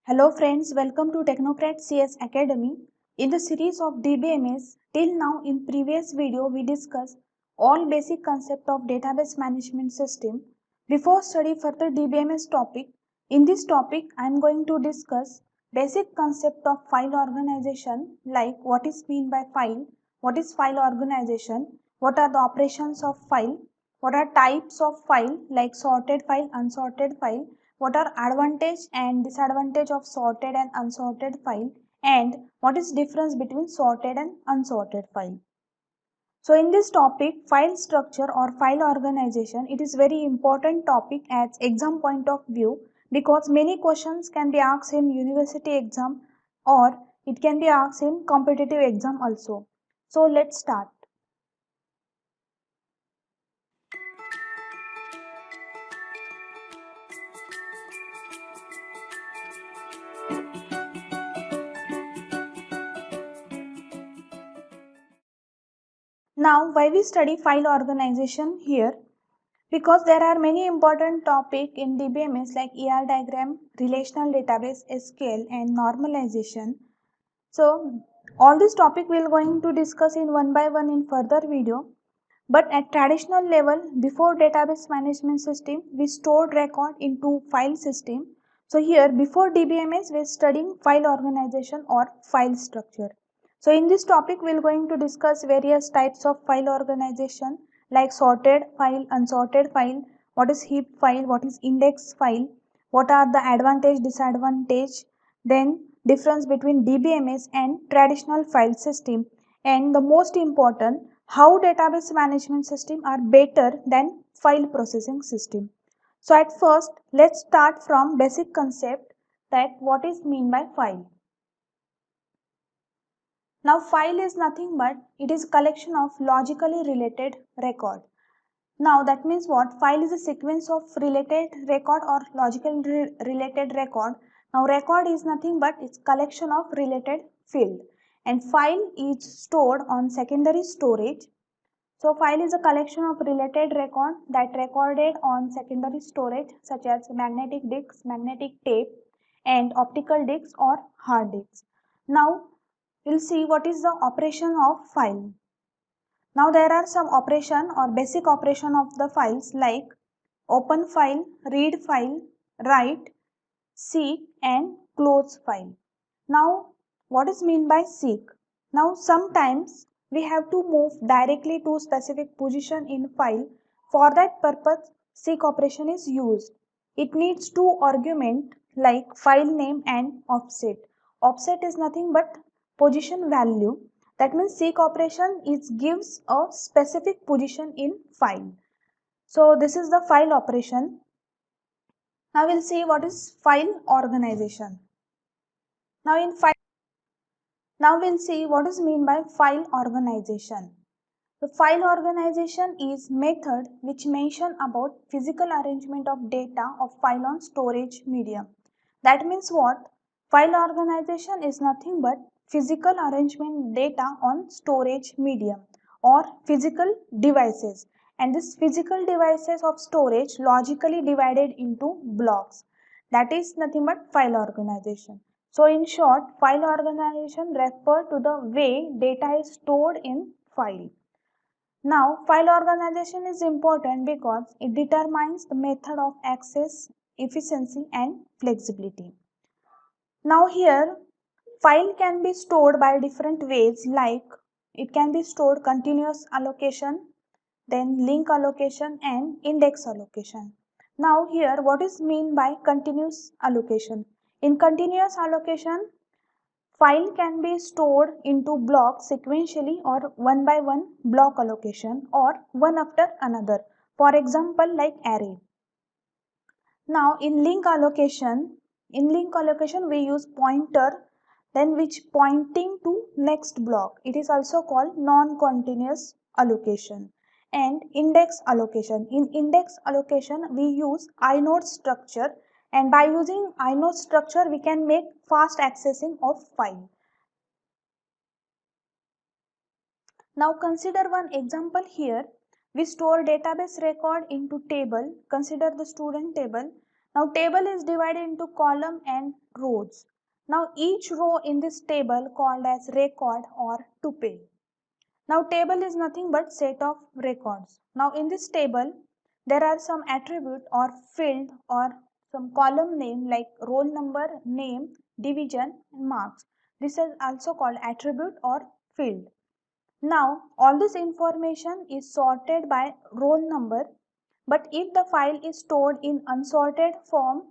Hello friends, welcome to Technocrat CS Academy. In the series of DBMS, till now in previous video we discussed all basic concept of database management system. Before study further DBMS topic, in this topic I am going to discuss basic concept of file organization, like what is mean by file, what is file organization, what are the operations of file, what are types of file like sorted file, unsorted file, what are advantage and disadvantage of sorted and unsorted file, and what is difference between sorted and unsorted file. So in this topic, file structure or file organization, it is very important topic as exam point of view, because many questions can be asked in university exam or it can be asked in competitive exam also. So let's start. Now why we study file organization here? Because there are many important topics in DBMS like ER diagram, relational database, SQL and normalization. So all this topic we are going to discuss in one by one in further video. But at traditional level, before database management system, we stored record into file system. So here before DBMS, we are studying file organization or file structure. So in this topic, we are going to discuss various types of file organization like sorted file, unsorted file, what is heap file, what is index file, what are the advantage, disadvantage, then difference between DBMS and traditional file system, and the most important, how database management system are better than file processing system. So at first, let's start from basic concept that what is mean by file. Now file is nothing but it is collection of logically related record. Now that means what? File is a sequence of related record or logically related record. Now record is nothing but it's collection of related field, and file is stored on secondary storage. So file is a collection of related record that recorded on secondary storage such as magnetic disks, magnetic tape and optical disks or hard disks. Now we'll see what is the operation of file. Now there are some operation or basic operation of the files like open file, read file, write, seek and close file. Now what is mean by seek? Now sometimes we have to move directly to specific position in file. For that purpose seek operation is used. It needs two argument like file name and offset. Offset is nothing but position value. That means seek operation is gives a specific position in file. So this is the file operation. Now we'll see what is file organization. Now in file, now we'll see what is mean by file organization. The file organization is method which mention about physical arrangement of data of file on storage medium. That means what? File organization is nothing but physical arrangement data on storage medium or physical devices, and this physical devices of storage logically divided into blocks. That is nothing but file organization. So in short, file organization refer to the way data is stored in file. Now, file organization is important because it determines the method of access, efficiency and flexibility. Now here, file can be stored by different ways, like it can be stored continuous allocation, then link allocation and index allocation. Now here, what is mean by continuous allocation? In continuous allocation, file can be stored into blocks sequentially or one by one block allocation or one after another. For example, like array. Now in link allocation we use pointer then which pointing to next block. It is also called non-continuous allocation. And index allocation. In index allocation we use inode structure, and by using inode structure we can make fast accessing of file. Now consider one example here. We store database record into table. Consider the student table. Now table is divided into column and rows. Now each row in this table called as record or tuple. Now table is nothing but set of records. Now in this table there are some attribute or field or some column name like roll number, name, division and marks. This is also called attribute or field. Now all this information is sorted by roll number, but if the file is stored in unsorted form,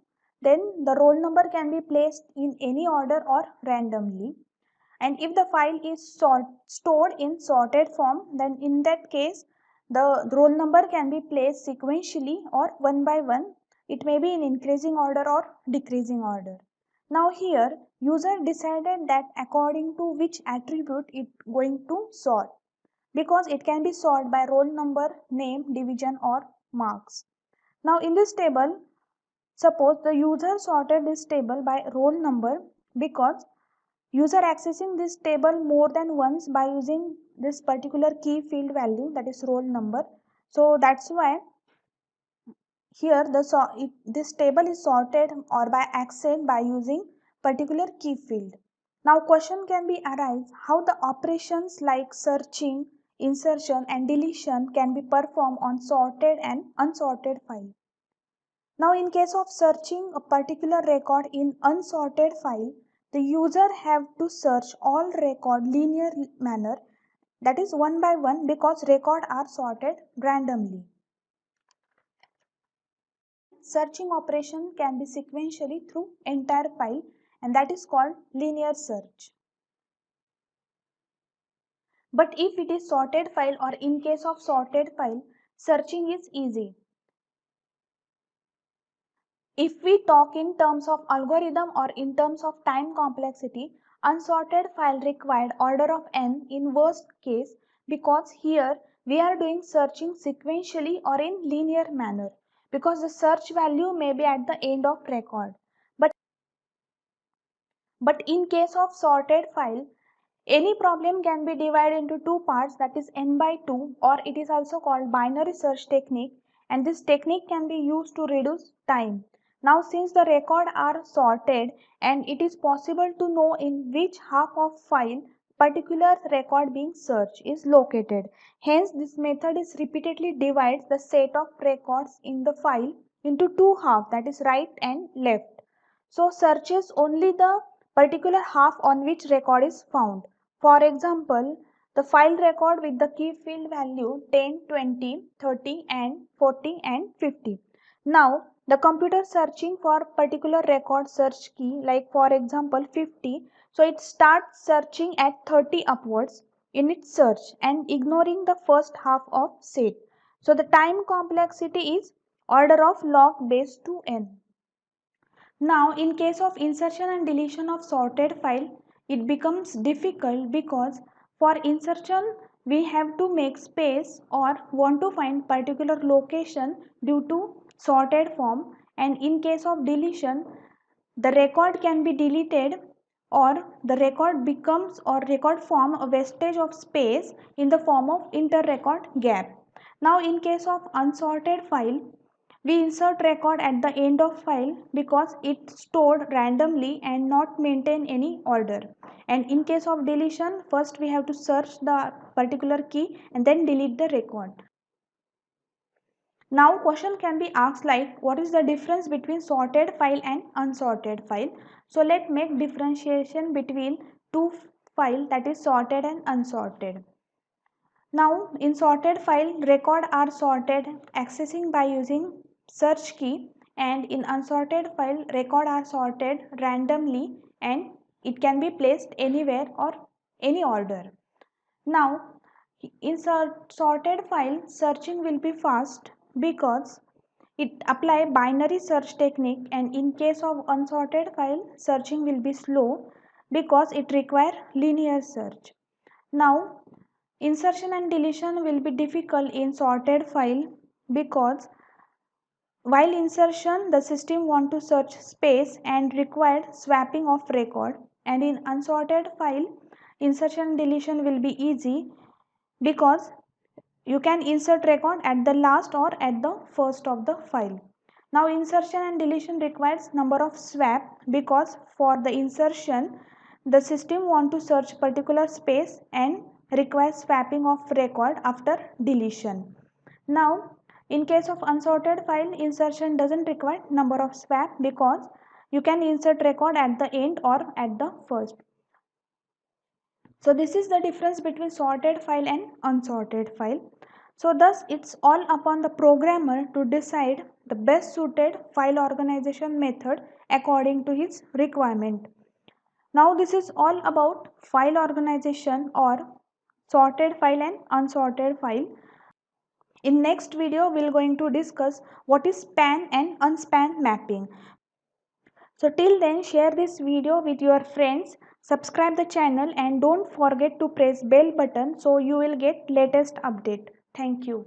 then the roll number can be placed in any order or randomly. And if the file is stored in sorted form, then in that case the roll number can be placed sequentially or one by one. It may be in increasing order or decreasing order. Now here user decided that according to which attribute it going to sort, because it can be sorted by roll number, name, division or marks. Now in this table, suppose the user sorted this table by roll number, because user accessing this table more than once by using this particular key field value, that is roll number. So that's why here this table is sorted or by access by using particular key field. Now question can be arise how the operations like searching, insertion and deletion can be performed on sorted and unsorted file. Now in case of searching a particular record in unsorted file, the user have to search all record linear manner, that is one by one, because record are sorted randomly. Searching operation can be sequentially through entire file, and that is called linear search. But if it is sorted file or in case of sorted file, searching is easy. If we talk in terms of algorithm or in terms of time complexity, unsorted file required order of n in worst case, because here we are doing searching sequentially or in linear manner, because the search value may be at the end of record. But in case of sorted file, any problem can be divided into two parts, that is n by 2, or it is also called binary search technique, and this technique can be used to reduce time. Now since the record are sorted and it is possible to know in which half of file particular record being searched is located. Hence this method is repeatedly divides the set of records in the file into two halves, that is right and left. So searches only the particular half on which record is found. For example, the file record with the key field value 10, 20, 30 and 40 and 50. Now the computer searching for particular record search key, like for example 50, so it starts searching at 30 upwards in its search and ignoring the first half of set. So the time complexity is order of log base to n. Now in case of insertion and deletion of sorted file, it becomes difficult because for insertion we have to make space or want to find particular location due to sorted form, and in case of deletion the record can be deleted or the record becomes or record form a wastage of space in the form of inter-record gap. Now in case of unsorted file, we insert record at the end of file because it's stored randomly and not maintain any order. And in case of deletion, first we have to search the particular key and then delete the record. Now question can be asked like what is the difference between sorted file and unsorted file. So let's make differentiation between two file, that is sorted and unsorted. Now in sorted file record are sorted accessing by using search key, and in unsorted file record are sorted randomly and it can be placed anywhere or any order. Now in sorted file searching will be fast because it apply binary search technique, and in case of unsorted file searching will be slow because it require linear search. Now insertion and deletion will be difficult in sorted file because while insertion the system want to search space and required swapping of record, and in unsorted file insertion and deletion will be easy because you can insert record at the last or at the first of the file. Now insertion and deletion requires number of swap, because for the insertion the system want to search particular space and requires swapping of record after deletion. Now in case of unsorted file, insertion doesn't require number of swap because you can insert record at the end or at the first. So this is the difference between sorted file and unsorted file. So thus it's all upon the programmer to decide the best suited file organization method according to his requirement. Now this is all about file organization or sorted file and unsorted file. In next video we are going to discuss what is span and unspan mapping. So till then, share this video with your friends, subscribe the channel and don't forget to press bell button so you will get latest update. Thank you.